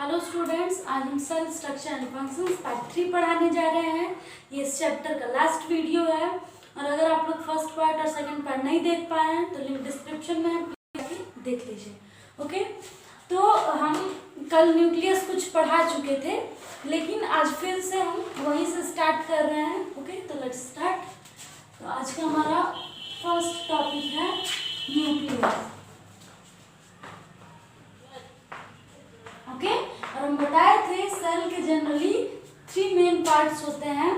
Hello students, आज हम cell structure and functions part 3 पढ़ाने जा रहे हैं। ये इस चैप्टर का लास्ट वीडियो है और अगर आप लोग फर्स्ट पार्ट और सेकंड पार्ट नहीं देख पाए हैं तो लिंक डिस्क्रिप्शन में है, प्लीज देख लीजिए। ओके, तो हम कल न्यूक्लियस कुछ पढ़ा चुके थे, लेकिन आज फिर से हम वहीं से स्टार्ट कर रहे हैं। ओके, तो लेट्स स्टार्ट। तो आज का हमारा फर्स्ट टॉपिक है न्यूक्लियस। ओके, और हम बताए थे सेल के जनरली 3 मेन पार्ट्स होते हैं।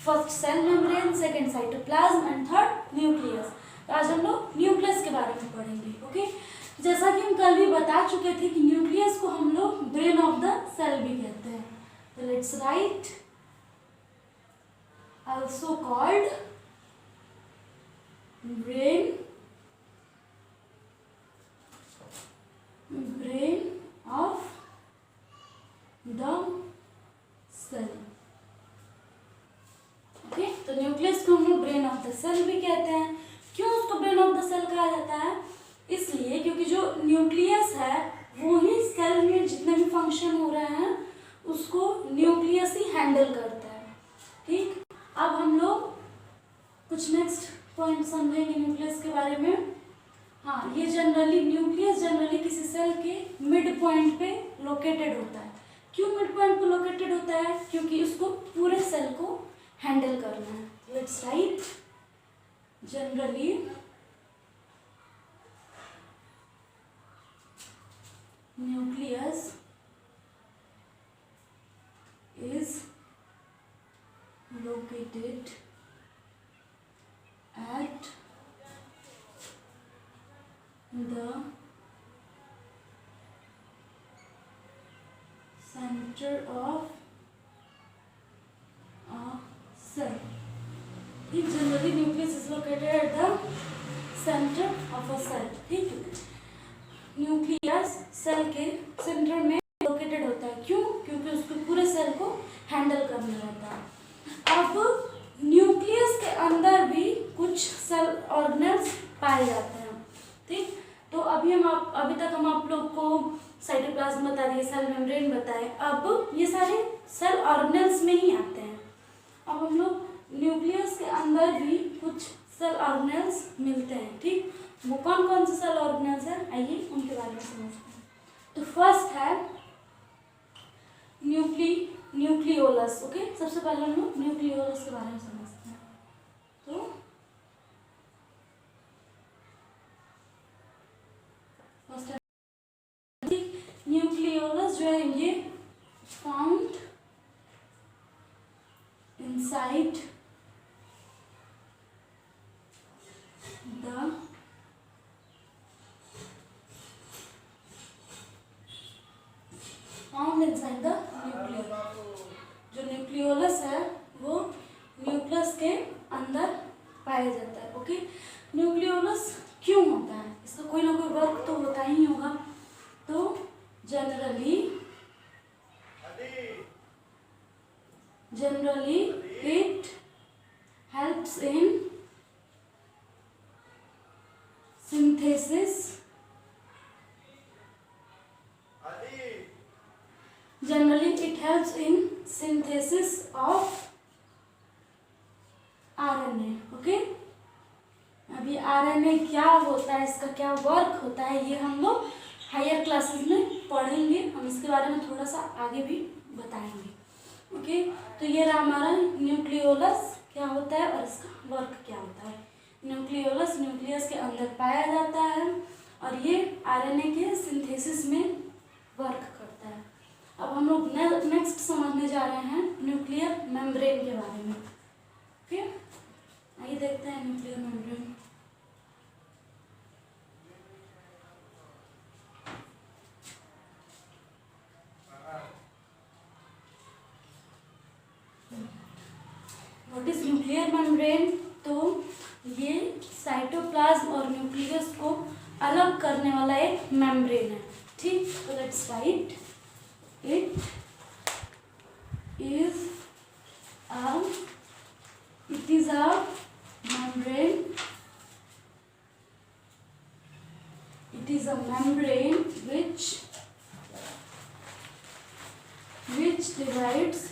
First cell membrane, second cytoplasm and third nucleus. तो आज हम लोग न्यूक्लियस के बारे में पढ़ेंगे। ओके, जैसा कि हम कल भी बता चुके थे कि न्यूक्लियस को हम लोग ब्रेन ऑफ द सेल भी कहते हैं। तो let's write also called brain of the cell. Okay, तो न्यूक्लियस को हम लोग ब्रेन ऑफ द सेल भी कहते हैं। क्यों उसको ब्रेन ऑफ द सेल कहा जाता है? इसलिए क्योंकि जो न्यूक्लियस है वो ही सेल में जितने भी फंक्शन हो रहे हैं उसको न्यूक्लियस ही हैंडल करता है। ठीक, अब हम लोग कुछ नेक्स्ट पॉइंट समझेंगे न्यूक्लियस के बारे में। हाँ, ये न्यूक्लियस जनरली किसी सेल के मिड पॉइंट पे लोकेटेड होता है। क्यों मिड पॉइंट पे लोकेटेड होता है? क्योंकि उसको पूरे सेल को हैंडल करना है। Let's write generally nucleus is located at the center of a cell. ठीक, generally nucleus is located at the centre of a cell. ठीक, न्यूक्लियस सेल के सेंटर में लोकेटेड होता है। क्यों? क्योंकि उसको पूरे सेल को हैंडल करना रहता है। अब न्यूक्लियस के अंदर भी कुछ सेल ऑर्गेनेल्स पाए जाते हैं। ठीक, तो अभी तक हम आप लोग को साइटोप्लाज्म बता दिए, सेल मेम्ब्रेन बताए। अब ये सारे सेल ऑर्गेनेल्स में ही आते हैं। अब हम लोग न्यूक्लियस के अंदर भी कुछ सेल ऑर्गेनेल्स मिलते हैं। ठीक, वो कौन कौन से सेल ऑर्गेनेल्स हैं, आइए उनके बारे में समझते हैं। तो फर्स्ट है न्यूक्लियोलस। ओके, सबसे पहले हम लोग न्यूक्लियोलस के बारे में समझते हैं। तो न्यूक्लियोलस जो है ये फाउंड इनसाइड द न्यूक्लियस। जो न्यूक्लियोलस है वो न्यूक्लियस के अंदर पाया जाता है। ओके, न्यूक्लियोलस क्यों होता है? इसका कोई ना कोई वर्क तो होता ही होगा। तो generally it helps in synthesis of RNA। Okay, अभी RNA क्या होता है, इसका क्या वर्क होता है, ये हम लोग हायर क्लासेस में पढ़ेंगे। हम इसके बारे में थोड़ा सा आगे भी बताएंगे। ओके, तो ये रहा हमारा न्यूक्लियोलस क्या होता है और इसका वर्क क्या होता है। न्यूक्लियोलस न्यूक्लियस के अंदर पाया जाता है और ये RNA के सिंथेसिस में वर्क करता है। अब हम लोग नेक्स्ट समझने जा रहे हैं न्यूक्लियर मेम्ब्रेन के बारे में। ओके, आइए देखते हैं nuclear membrane. What is nuclear membrane? तो ये साइटोप्लाज्म और न्यूक्लियस को अलग करने वाला एक मेम्ब्रेन है। ठीक, तो let's right it is a membrane. It is a membrane which which divides,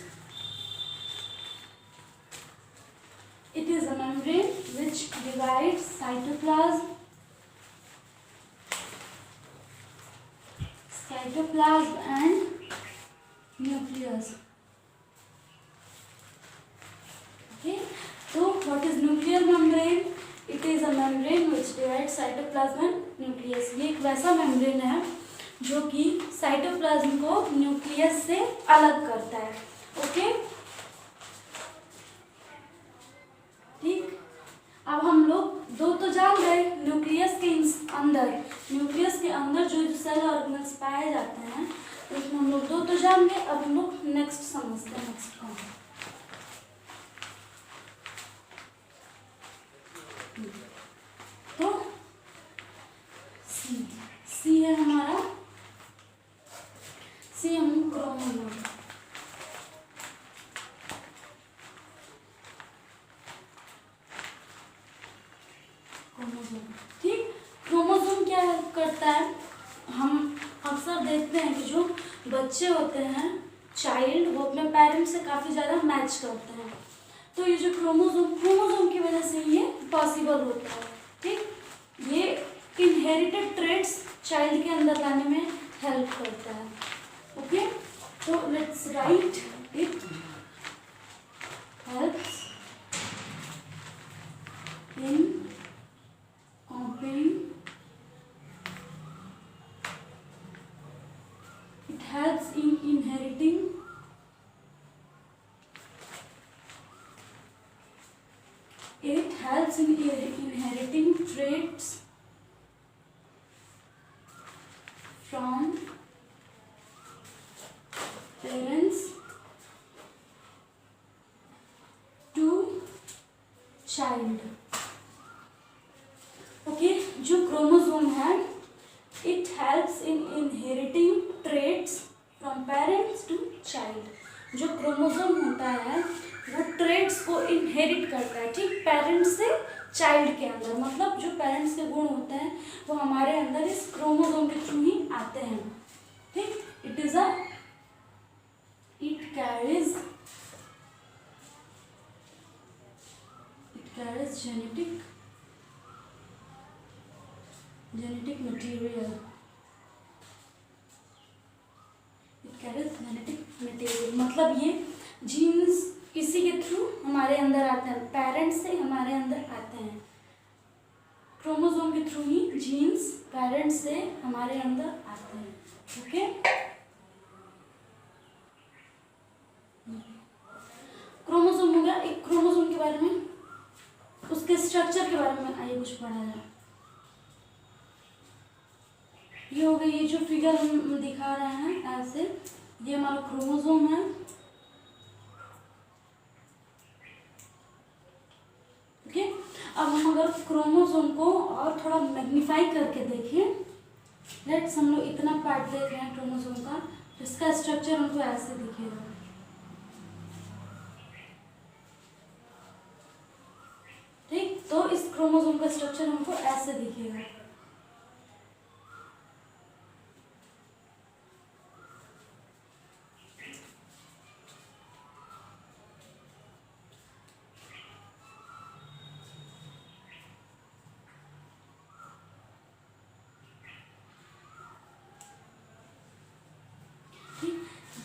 it is a membrane which divides cytoplasm and nucleus. Okay, so what is nuclear membrane? It is a membrane which divides cytoplasm and nucleus. ये एक वैसा membrane है जो कि cytoplasm को nucleus से अलग करता है. ओके, ठीक. अब हम लोग दो तो जान गए. न्यूक्लियस के अंदर जो सेल ऑर्गेनल्स पाए जाते हैं उसमें हम लोग दो तो जान गए. अब हम लोग नेक्स्ट समझते हैं. नेक्स्ट कौन है? तो सी है हमारा. सी हम क्रोमोसोम. ठीक. क्रोमोसोम क्या करता है? हम अक्सर देखते हैं कि जो बच्चे होते हैं, चाइल्ड, वो अपने पेरेंट्स से काफ़ी ज़्यादा मैच करते हैं. तो ये जो क्रोमोसोम की वजह से ये पॉसिबल होता है. ठीक. ये इनहेरिटेड ट्रेट्स चाइल्ड के अंदर लाने में हेल्प करता है. ओके, तो let's right it helps in copying. It helps in inheriting. It helps in inheriting traits from parents to child. ओके, जो क्रोमोसोम है, it helps in inheriting traits from parents to child. जो chromosome होता है वो traits को inherit करता है. ठीक, पेरेंट्स से चाइल्ड के अंदर. मतलब जो पेरेंट्स के गुण होते हैं वो हमारे अंदर इस क्रोमोसोम के थ्रू ही आते हैं. ठीक. It carries genetic material. It carries genetic material मतलब ये जीन्स किसी के थ्रू हमारे अंदर आते हैं. पेरेंट्स से हमारे अंदर आते हैं. क्रोमोसोम के थ्रू ही जीन्स पेरेंट्स से हमारे अंदर आते हैं. ओके, क्रोमोसोम हो गया. एक क्रोमोसोम के बारे में, उसके स्ट्रक्चर के बारे में आइए कुछ पढ़ा जाए. ये हो गई. ये जो फिगर हम दिखा रहे हैं ऐसे, ये हमारा क्रोमोसोम है. ओके, अब हम अगर क्रोमोसोम को और थोड़ा मैग्नीफाई करके देखें, लेट्स हम लोग इतना पार्ट देख रहे हैं क्रोमोसोम का, तो इसका स्ट्रक्चर हमको ऐसे दिखेगा. ठीक, तो इस क्रोमोसोम का स्ट्रक्चर हमको ऐसे दिखेगा.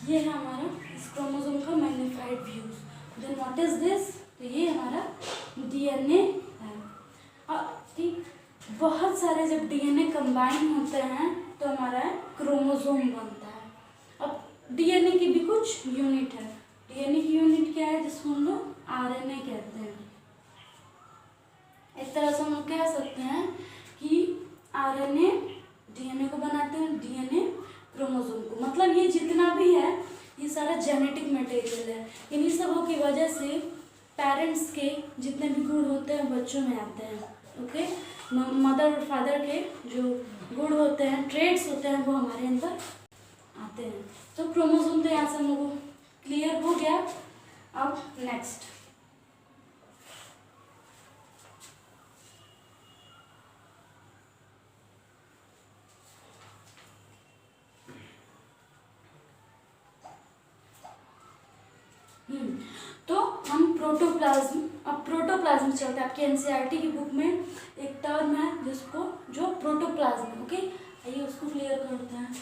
ये है हमारा इस क्रोमोसोम का magnified views. Then what is this? तो ये हमारा डीएनए है. ठीक, बहुत सारे जब डीएनए कंबाइन होते हैं तो हमारा क्रोमोसोम बनता है. अब डीएनए की भी कुछ यूनिट है. डीएनए की यूनिट क्या है? जिसको हम लोग आरएनए कहते हैं. एक तरह से हम लोग कह सकते हैं कि आरएनए डीएनए को बनाते हैं, डीएनए क्रोमोसोम को. मतलब ये जितना भी है ये सारा जेनेटिक मटेरियल है. इन्हीं सबों की वजह से पेरेंट्स के जितने भी गुण होते हैं बच्चों में आते हैं. ओके, मदर और फादर के जो गुण होते हैं, ट्रेड्स होते हैं, वो हमारे अंदर आते हैं. तो क्रोमोसोम तो यहाँ से हम लोगों को क्लियर हो गया. अब नेक्स्ट, प्रोटोप्लाज्म। अब प्रोटोप्लाज्म चलता है आपके एनसीईआरटी की बुक में एक टर्म है जिसको जो प्रोटोप्लाज्म। ओके, आइए उसको क्लियर करते हैं।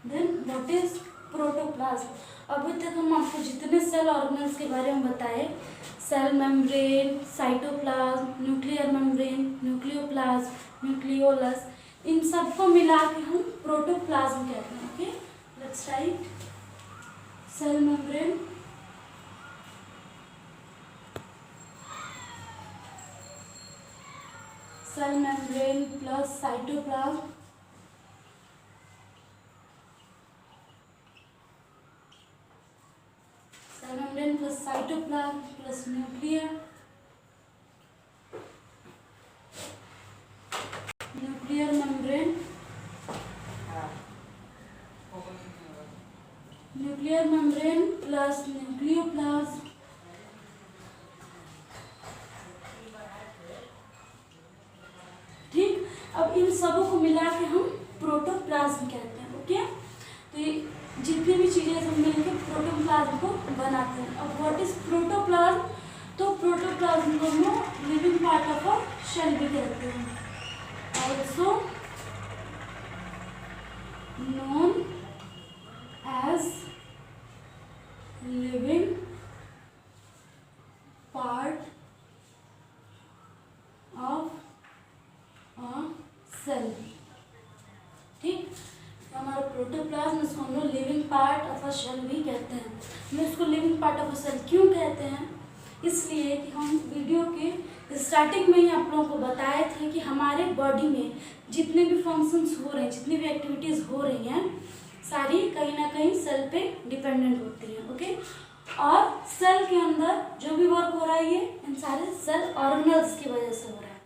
Then what is protoplasm. अभी तक हम आपको जितने सेल ऑर्गेनल्स के बारे में बताए, cell membrane, cytoplasm, nuclear membrane, nucleoplasm, nucleolus, इन सबको मिला के हम प्रोटोप्लाज्म कहते हैं। Okay, let's write cell membrane, cell membrane plus cytoplasm, cell membrane plus cytoplasm plus nuclear, nuclear membrane, nuclear membrane plus nucleoplasm, ठीक। अब इन सबों को मिला के हम प्रोटोप्लाज्म कहते हैं। ओके, तो ये जितनी भी चीजें सब मिलकर प्रोटोप्लाज्म को बनाते हैं। अब व्हाट इज प्रोटोप्लाज्म, तो प्रोटोप्लाज्म को हम living part of a cell भी कहते हैं, also known as living part of a cell. ठीक, तो हमारा प्रोटोप्लाज्म, इसको हम लोग living part of a cell भी कहते हैं। हम इसको living part of a cell क्यों कहते हैं, इसलिए कि हम वीडियो के स्टार्टिंग में ही आप लोगों को बताए थे कि हमारे बॉडी में जितने भी फंक्शंस हो रहे हैं, जितनी भी एक्टिविटीज़ हो रही हैं, सारी कहीं ना कहीं सेल पे डिपेंडेंट होती हैं। ओके, और सेल के अंदर जो भी वर्क हो रहा है ये इन सारे सेल ऑर्गेनल्स की वजह से हो रहा है।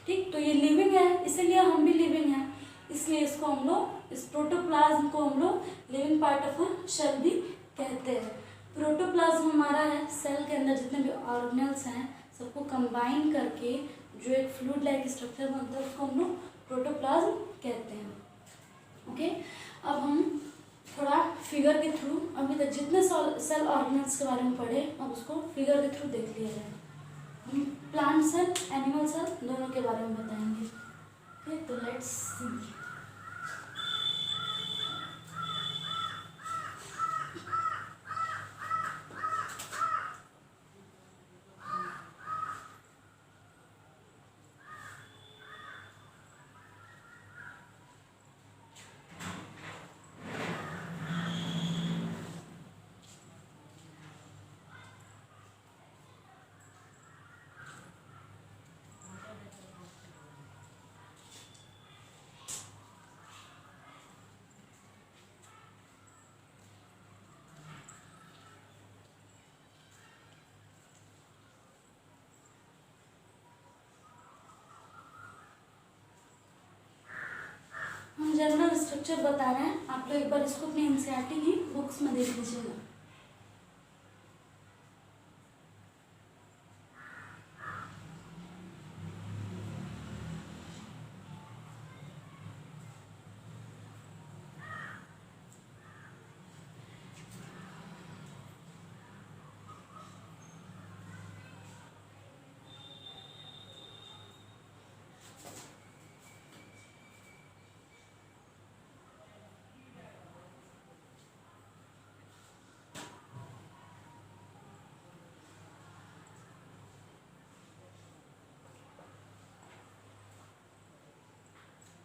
ठीक, तो ये लिविंग है, इसीलिए हम भी लिविंग हैं, इसलिए इसको हम लोग, इस प्रोटोप्लाज्म को हम लोग living part of a cell भी कहते हैं। प्रोटोप्लाज्म हमारा है, सेल के अंदर जितने भी ऑर्गेनल्स हैं सबको कंबाइन करके जो एक फ्लूइड लाइक स्ट्रक्चर बनता है उसको हम लोग प्रोटोप्लाज्म कहते हैं। ओके, अब हम थोड़ा फिगर के थ्रू, अभी तक जितने सेल ऑर्गेनल्स के बारे में पढ़े अब उसको फिगर के थ्रू देख लिया जाए। हम प्लांट सेल, एनिमल सेल दोनों के बारे में बताएंगे। ओके, तो लेट्स सी। जनरल स्ट्रक्चर बता रहे हैं, आप लोग एक बार इसको अपनी एनसीईआरटी की बुक्स में देख लीजिएगा।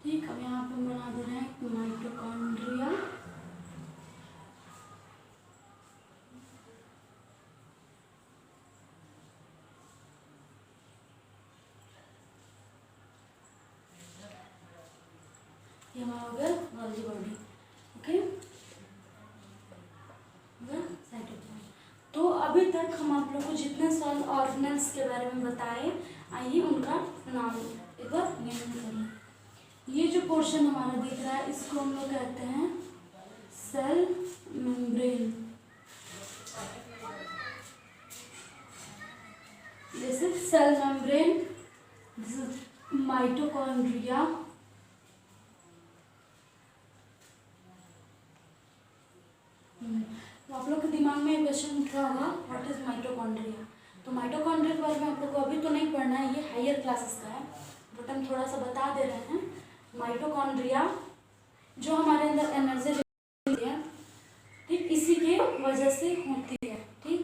ठीक, अब यहाँ पे हम बना दे रहे हैं माइटोकॉन्ड्रिया। ये हमारा हो गया गोल्गी बॉडी। Okay, cytoplasm. तो अभी तक हम आप लोग को जितने सेल ऑर्गेनल्स के बारे में बताए, आइए उनका नाम एक बार नेम करें। ये जो पोर्शन हमारा दिख रहा है इसको हम लोग कहते हैं cell membrane. This is cell membrane, this is mitochondria, लिखा होगा व्हाट इज माइटोकॉन्ड्रिया। तो माइटोकॉन्ड्रिया के बारे में आप लोग को अभी तो नहीं पढ़ना है, ये हायर क्लासेस का है, बट हम थोड़ा सा बता दे रहे हैं। माइटोकॉन्ड्रिया जो हमारे अंदर एनर्जी है, ठीक, इसी के वजह से होती है। ठीक,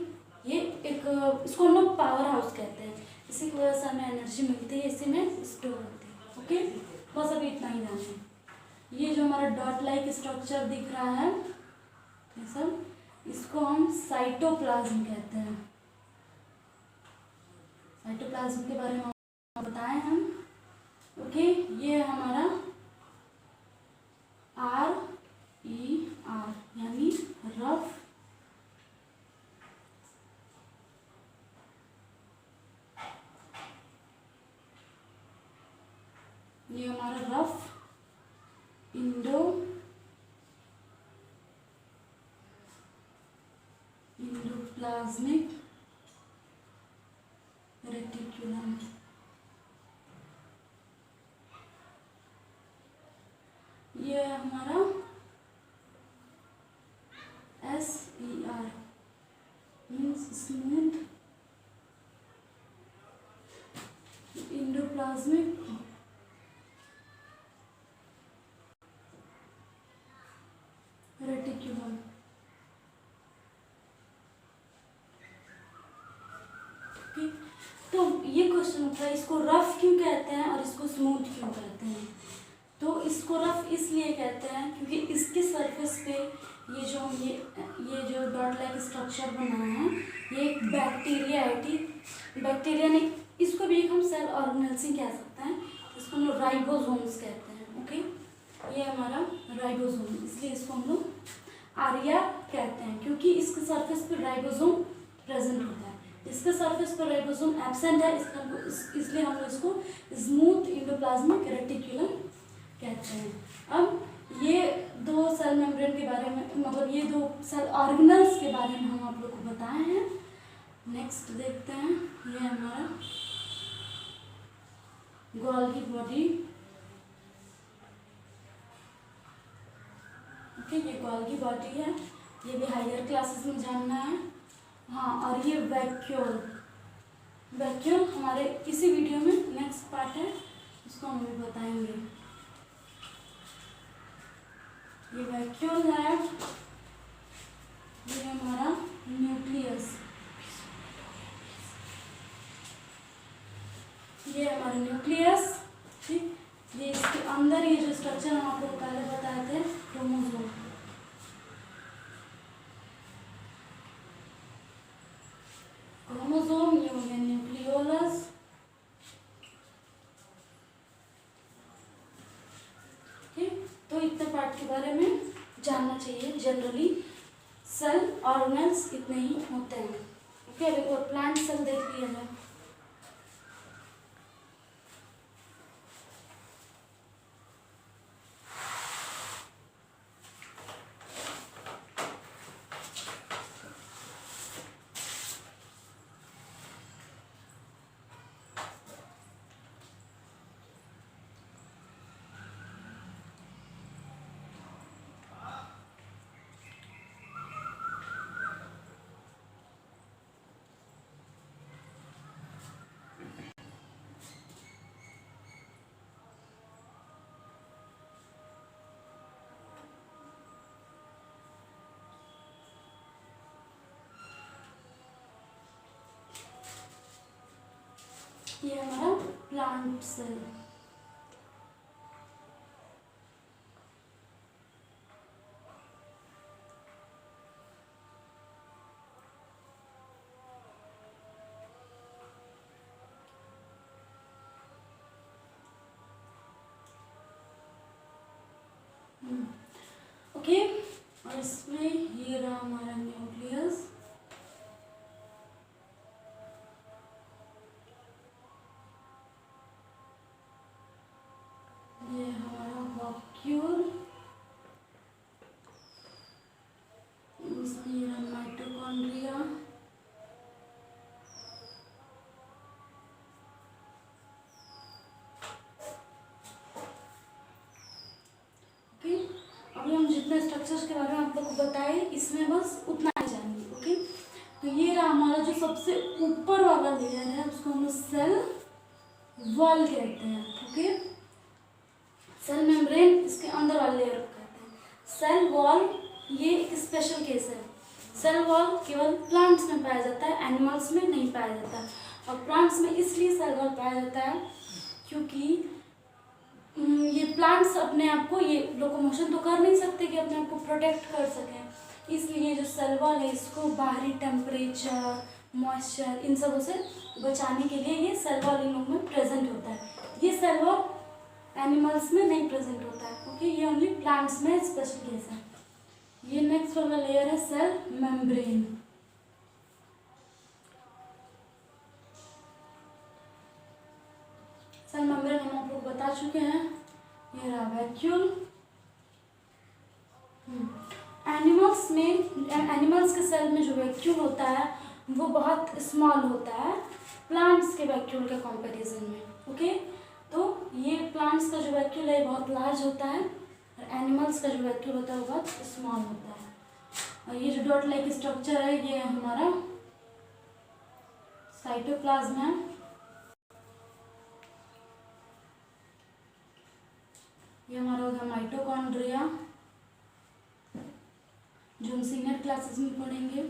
ये एक इसको हम लोग पावर हाउस कहते हैं, इसी की वजह से हमें एनर्जी मिलती है, इसी में स्टोर होती है। ओके, बस अभी इतना ही जाने। ये जो हमारा डॉट लाइक स्ट्रक्चर दिख रहा है ये सब, इसको हम साइटोप्लाज्म कहते हैं। साइटोप्लाज्म के बारे में बताएं हम। ओके, ये हमारा RER यानी रफ ये हमारा रफ इंडोप्लाज्मिक रेटिकुलम। ये हमारा SER means smooth endoplasmic reticulum. तो ये क्वेश्चन उठा है, इसको रफ क्यों कहते हैं और इसको स्मूथ क्यों कहते हैं। तो इसको रफ इसलिए कहते हैं क्योंकि इसके सरफेस पे ये जो डॉट लाइक स्ट्रक्चर बना है, ये एक बैक्टीरिया है। ठीक, बैक्टीरिया ने, इसको भी हम सेल ऑर्गेनेल्स ही कह सकते हैं, इसको हम लोग राइबोसोम्स कहते हैं। ओके, ये हमारा राइबोसोम, इसलिए इसको हम लोग आर्या कहते हैं क्योंकि इसके सरफेस पर राइबोसोम प्रेजेंट होता है। इसके सरफेस पर राइबोसोम एब्सेंट है, इसलिए हम लोग इसको स्मूथ इंडोप्लाज्मिक रेटिकुलम कहते हैं। अब ये दो सेल मेम्ब्रेन के बारे में, मतलब ये दो सेल ऑर्गेनल्स के बारे में हम आप लोग को बताए हैं। नेक्स्ट देखते हैं, ये हमारा गोल्गी बॉडी। ओके, ये गोल्गी बॉडी है, ये भी हायर क्लासेस में जानना है। हाँ, और ये वैक्यूल हमारे इसी वीडियो में नेक्स्ट पार्ट है, उसको हम भी बताएंगे। ये वैक्यूल है, ये हमारा न्यूक्लियस, ये हमारा न्यूक्लियस। ठीक, ये इसके अंदर ये जो स्ट्रक्चर हम आपको पहले बताए थे, क्रोमोसोम। क्रोमोसोम ये हो गया न्यूक्लियोलस। ठीक, तो इतने पार्ट के बारे में जानना चाहिए। जनरली सेल ऑर्गेनल्स इतने ही होते हैं। ओके, अब एक और प्लांट सेल देख लिया जाए। ये हमारा प्लांट सेल। ओके, और इसमें ये रहा हमारा न्यूक्लियस। ये हमारा वैक्यूल, इसमें ये रहा माइटोकॉन्ड्रिया। अभी हम जितने स्ट्रक्चर्स के बारे में आप लोग को बताए, इसमें बस उतना ही जानेंगे। ओके, तो ये रहा हमारा जो सबसे ऊपर वाला लेयर है, उसको हम सेल वॉल कहते हैं। ओके, सेल मेम्ब्रेन इसके अंदर वाले लेयर को कहते हैं। सेल वॉल ये एक स्पेशल केस है। सेल वॉल केवल प्लांट्स में पाया जाता है, एनिमल्स में नहीं पाया जाता। और प्लांट्स में इसलिए सेल वॉल पाया जाता है क्योंकि ये प्लांट्स अपने आप को, ये लोकोमोशन तो कर नहीं सकते कि अपने आप को प्रोटेक्ट कर सकें, इसलिए जो सेल वॉल है इसको बाहरी टेम्परेचर, मॉइस्चर, इन सबों से बचाने के लिए ये सेल वॉल इन लोगों में प्रेजेंट होता है। ये सेल वॉल एनिमल्स में नहीं प्रेजेंट होता है। ओके, ये ओनली प्लांट्स में स्पेशल केस है। ये नेक्स्ट वाला लेयर है सेल मेम्ब्रेन। सेल मेम्ब्रेन हम आप लोग बता चुके हैं। ये रहा वैक्यूल। एनिमल्स में, एनिमल्स के सेल में जो वैक्यूल होता है वो बहुत स्मॉल होता है प्लांट्स के वैक्यूल के कंपैरिजन में। ओके, तो ये प्लांट्स का जो वैक्यूल है बहुत लार्ज होता है और एनिमल्स का जो वैक्यूल होता है वो बहुत स्मॉल होता है। और ये जो डॉट लाइक स्ट्रक्चर है ये हमारा साइटोप्लाज्म है। ये हमारा हो गया माइटोकॉन्ड्रिया, जो हम सीनियर क्लासेस में पढ़ेंगे।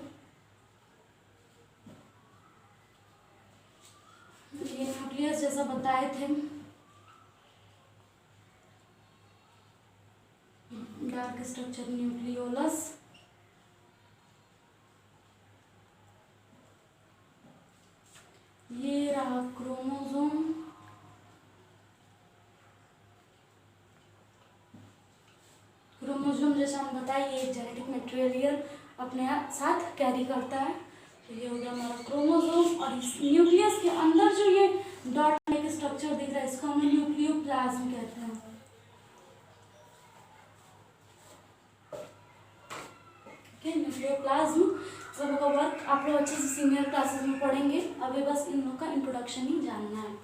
ये न्यूक्लियस जैसा बताए थे, डार्क स्ट्रक्चर न्यूक्लियोलस। ये रहा क्रोमोसोम। क्रोमोसोम जैसा हम बताए ये जेनेटिक मटेरियल अपने साथ कैरी करता है। तो ये हो गया हमारा क्रोमोसोम। और इस न्यूक्लियस के अंदर जो ये डॉट लाइक स्ट्रक्चर दिख रहा है इसको हम न्यूक्लियोप्लाज्म कहते हैं। न्यूक्लियोप्लाज्म सब का वर्क आप लोग अच्छे से सीनियर क्लासेस में पढ़ेंगे। अभी बस इन लोग का इंट्रोडक्शन ही जानना है।